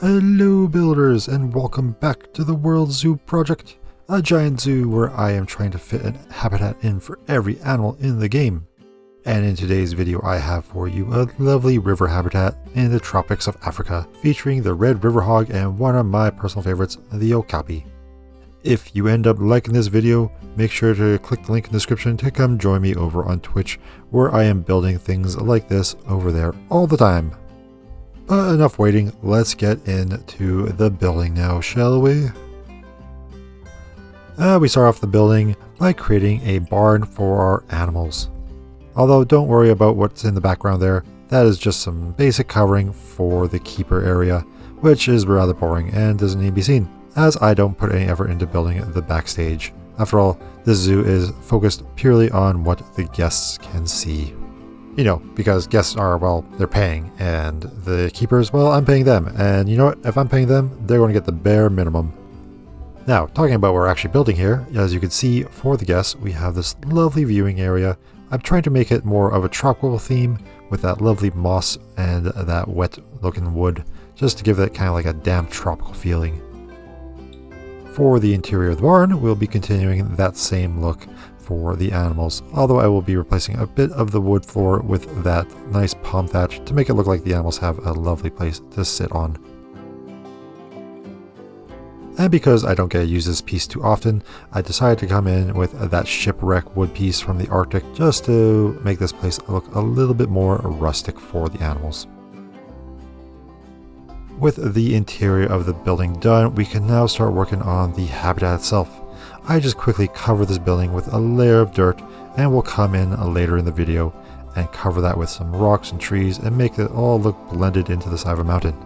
Hello builders, and welcome back to the World Zoo project, a giant zoo where I am trying to fit a habitat in for every animal in the game. And in today's video I have for you a lovely river habitat in the tropics of Africa, featuring the red river hog and one of my personal favorites, the Okapi. If you end up liking this video, make sure to click the link in the description to come join me over on Twitch, where I am building things like this over there all the time. But enough waiting, let's get into the building now, shall we? We start off the building by creating a barn for our animals. Although don't worry about what's in the background there, that is just some basic covering for the keeper area, which is rather boring and doesn't need to be seen, as I don't put any effort into building the backstage. After all, this zoo is focused purely on what the guests can see. You know, because guests are, well, they're paying, and the keepers, well, I'm paying them, and you know what, if I'm paying them, they're going to get the bare minimum. Now, talking about what we're actually building here, as you can see for the guests, we have this lovely viewing area. I'm trying to make it more of a tropical theme with that lovely moss and that wet looking wood, just to give it kind of like a damp tropical feeling. For the interior of the barn, we'll be continuing that same look for the animals, although I will be replacing a bit of the wood floor with that nice palm thatch to make it look like the animals have a lovely place to sit on. And because I don't get to use this piece too often, I decided to come in with that shipwreck wood piece from the Arctic just to make this place look a little bit more rustic for the animals. With the interior of the building done, we can now start working on the habitat itself. I just quickly cover this building with a layer of dirt, and we'll come in later in the video and cover that with some rocks and trees and make it all look blended into the side of a mountain.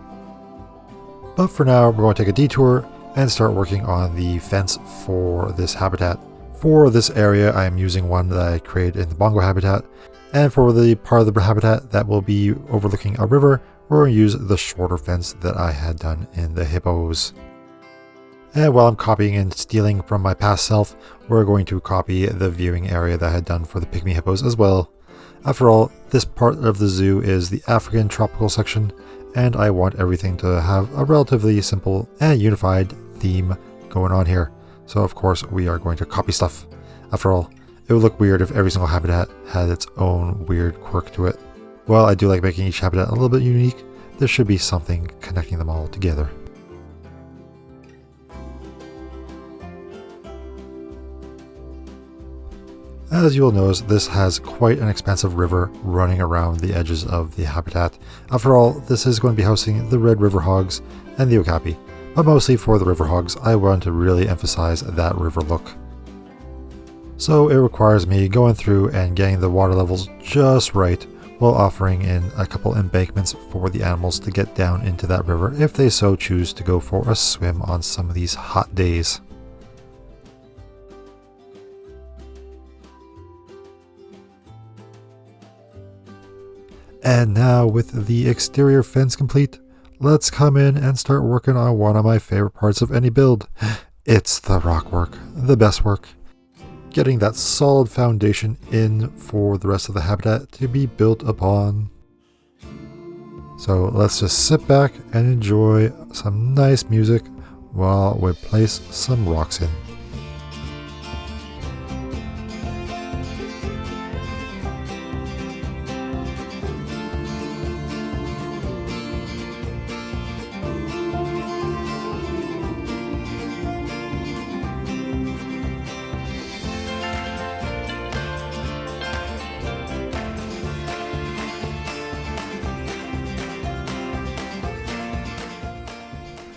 But for now, we're going to take a detour and start working on the fence for this habitat. For this area, I am using one that I created in the bongo habitat, and for the part of the habitat that will be overlooking a river, we're going to use the shorter fence that I had done in the hippos. And while I'm copying and stealing from my past self, we're going to copy the viewing area that I had done for the pygmy hippos as well. After all, this part of the zoo is the African tropical section, and I want everything to have a relatively simple and unified theme going on here. So of course we are going to copy stuff. After all, it would look weird if every single habitat had its own weird quirk to it. While I do like making each habitat a little bit unique, there should be something connecting them all together. As you will notice, this has quite an expansive river running around the edges of the habitat. After all, this is going to be housing the red river hogs and the Okapi, but mostly for the river hogs, I want to really emphasize that river look. So it requires me going through and getting the water levels just right, while offering in a couple embankments for the animals to get down into that river if they so choose to go for a swim on some of these hot days. And now with the exterior fence complete, let's come in and start working on one of my favorite parts of any build. It's the rock work, the best work. Getting that solid foundation in for the rest of the habitat to be built upon. So let's just sit back and enjoy some nice music while we place some rocks in.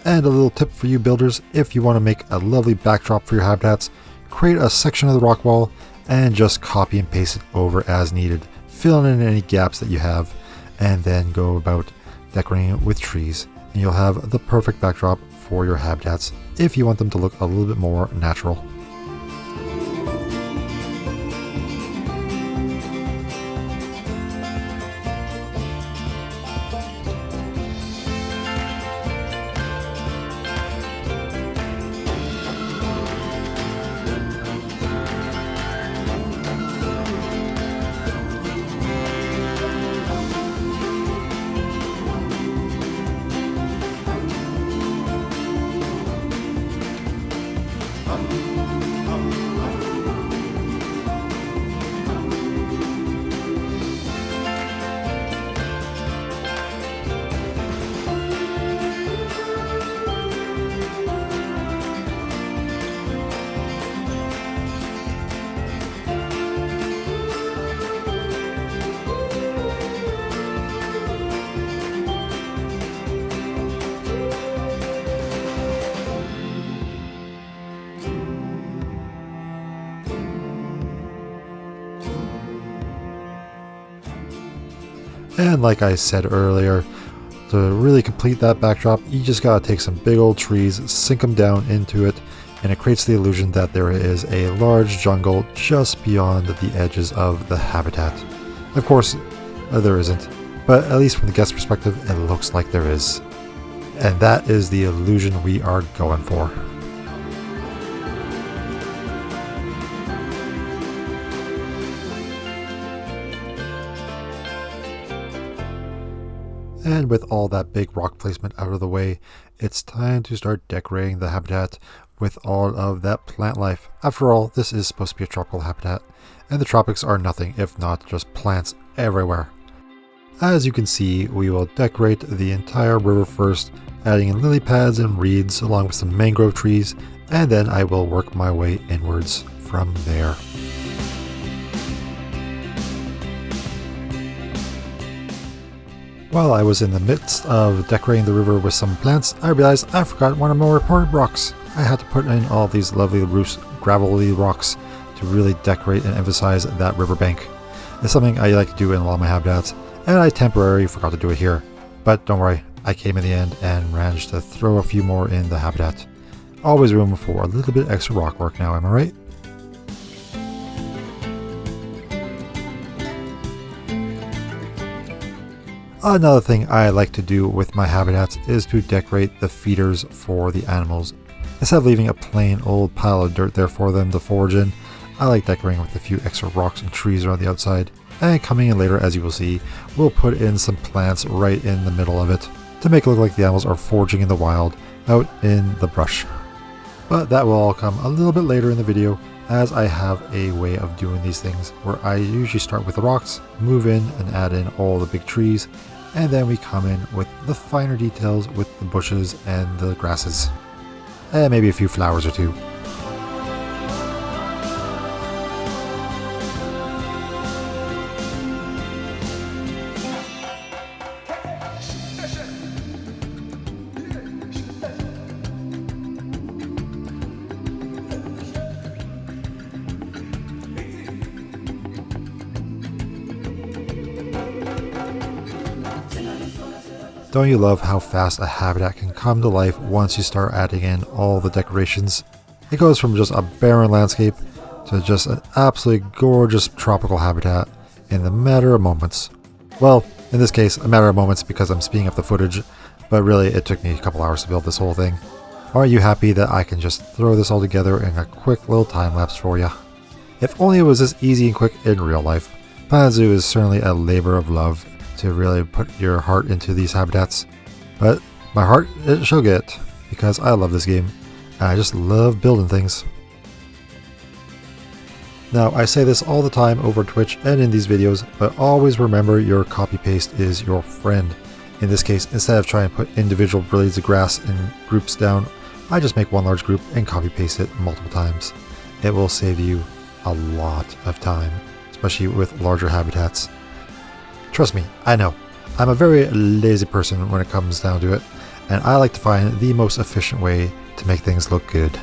And a little tip for you builders, if you want to make a lovely backdrop for your habitats, create a section of the rock wall and just copy and paste it over as needed, filling in any gaps that you have, and then go about decorating it with trees, and you'll have the perfect backdrop for your habitats if you want them to look a little bit more natural. And like I said earlier, to really complete that backdrop, you just gotta take some big old trees, sink them down into it, and it creates the illusion that there is a large jungle just beyond the edges of the habitat. Of course, there isn't, but at least from the guest perspective, it looks like there is. And that is the illusion we are going for. And with all that big rock placement out of the way, it's time to start decorating the habitat with all of that plant life. After all, this is supposed to be a tropical habitat, and the tropics are nothing if not just plants everywhere. As you can see, we will decorate the entire river first, adding in lily pads and reeds along with some mangrove trees, and then I will work my way inwards from there. While I was in the midst of decorating the river with some plants, I realized I forgot one of my important rocks. I had to put in all these lovely loose gravelly rocks to really decorate and emphasize that riverbank. It's something I like to do in a lot of my habitats, and I temporarily forgot to do it here. But don't worry, I came in the end and managed to throw a few more in the habitat. Always room for a little bit extra rock work now, am I right? Another thing I like to do with my habitats is to decorate the feeders for the animals. Instead of leaving a plain old pile of dirt there for them to forage in, I like decorating with a few extra rocks and trees around the outside. And coming in later, as you will see, we'll put in some plants right in the middle of it to make it look like the animals are foraging in the wild out in the brush. But that will all come a little bit later in the video, as I have a way of doing these things where I usually start with the rocks, move in and add in all the big trees, and then we come in with the finer details with the bushes and the grasses. And maybe a few flowers or two. Don't you love how fast a habitat can come to life once you start adding in all the decorations? It goes from just a barren landscape to just an absolutely gorgeous tropical habitat in the matter of moments. Well, in this case, a matter of moments because I'm speeding up the footage, but really it took me a couple hours to build this whole thing. Aren't you happy that I can just throw this all together in a quick little time lapse for you? If only it was this easy and quick in real life. Planet Zoo is certainly a labor of love to really put your heart into these habitats, but my heart it shall get, because I love this game and I just love building things. Now I say this all the time over Twitch and in these videos, but always remember your copy paste is your friend. In this case, instead of trying to put individual blades of grass in groups down, I just make one large group and copy paste it multiple times. It will save you a lot of time, especially with larger habitats. Trust me, I know. I'm a very lazy person when it comes down to it, and I like to find the most efficient way to make things look good.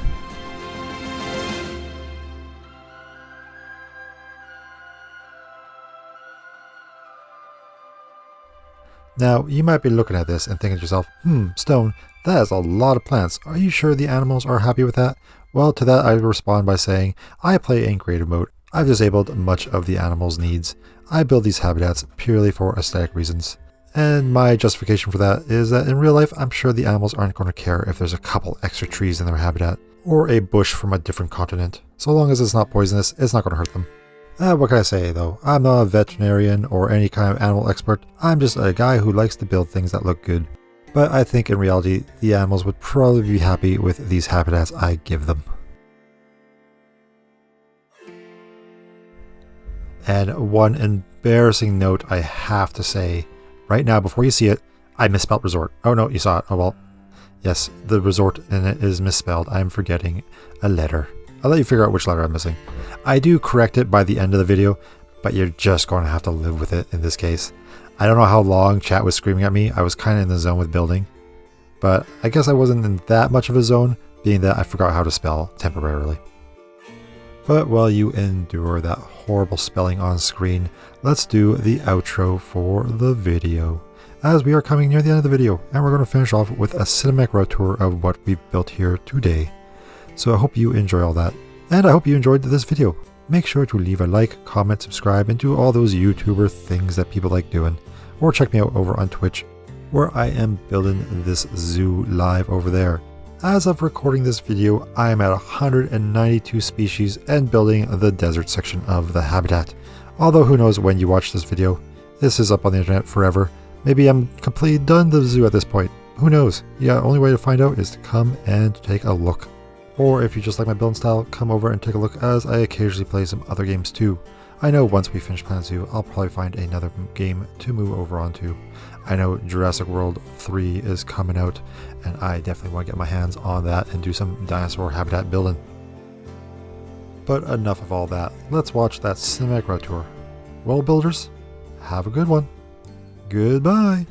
Now, you might be looking at this and thinking to yourself, Stone, that is a lot of plants. Are you sure the animals are happy with that? Well, to that I respond by saying, I play in creative mode. I've disabled much of the animals' needs. I build these habitats purely for aesthetic reasons. And my justification for that is that in real life, I'm sure the animals aren't going to care if there's a couple extra trees in their habitat, or a bush from a different continent. So long as it's not poisonous, it's not going to hurt them. What can I say though? I'm not a veterinarian or any kind of animal expert. I'm just a guy who likes to build things that look good. But I think in reality, the animals would probably be happy with these habitats I give them. And one embarrassing note I have to say, right now before you see it, I misspelled resort. Oh no, you saw it. Oh well. Yes, the resort in it is misspelled. I'm forgetting a letter. I'll let you figure out which letter I'm missing. I do correct it by the end of the video, but you're just going to have to live with it in this case. I don't know how long chat was screaming at me. I was kind of in the zone with building, but I guess I wasn't in that much of a zone, being that I forgot how to spell temporarily. But while you endure that horrible spelling on screen, let's do the outro for the video, as we are coming near the end of the video, and we're going to finish off with a cinematic road tour of what we've built here today. So I hope you enjoy all that, and I hope you enjoyed this video. Make sure to leave a like, comment, subscribe, and do all those YouTuber things that people like doing. Or check me out over on Twitch, where I am building this zoo live over there. As of recording this video, I am at 192 species and building the desert section of the habitat. Although who knows when you watch this video, this is up on the internet forever. Maybe I'm completely done the zoo at this point. Who knows? Yeah, only way to find out is to come and take a look. Or if you just like my building style, come over and take a look, as I occasionally play some other games too. I know once we finish Planet Zoo, I'll probably find another game to move over onto. I know Jurassic World 3 is coming out, and I definitely want to get my hands on that and do some dinosaur habitat building. But enough of all that, let's watch that cinematic road tour. Well, builders, have a good one. Goodbye.